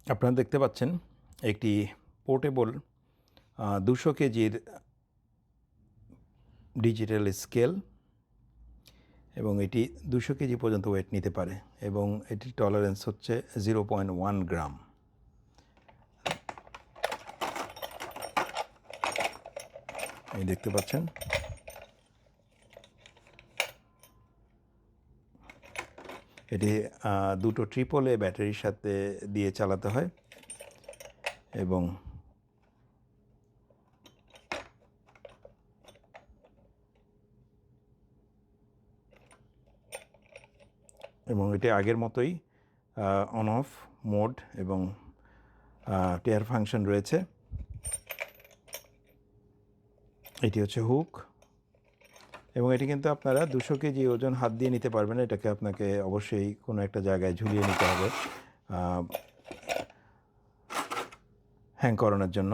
আপনারা দেখতে পাচ্ছেন একটি পোর্টেবল 200 কেজির ডিজিটাল স্কেল এবং এটি 200 কেজি পর্যন্ত ওয়েট নিতে পারে এবং এটির টলারেন্স হচ্ছে 0.1 গ্রাম। এই দেখতে পাচ্ছেন এটি দুটো ট্রিপল এ ব্যাটারির সাথে দিয়ে চালাতে হয় এবং এটি আগের মতোই অন অফ মোড এবং টেয়ার ফাংশন রয়েছে। এটি হচ্ছে হুক এবং এটি কিন্তু আপনারা 200 কেজি ওজন হাত দিয়ে নিতে পারবেন। এটাকে আপনাকে অবশ্যই কোনো একটা জায়গায় ঝুলিয়ে নিতে হবে হ্যাং করানোর জন্য।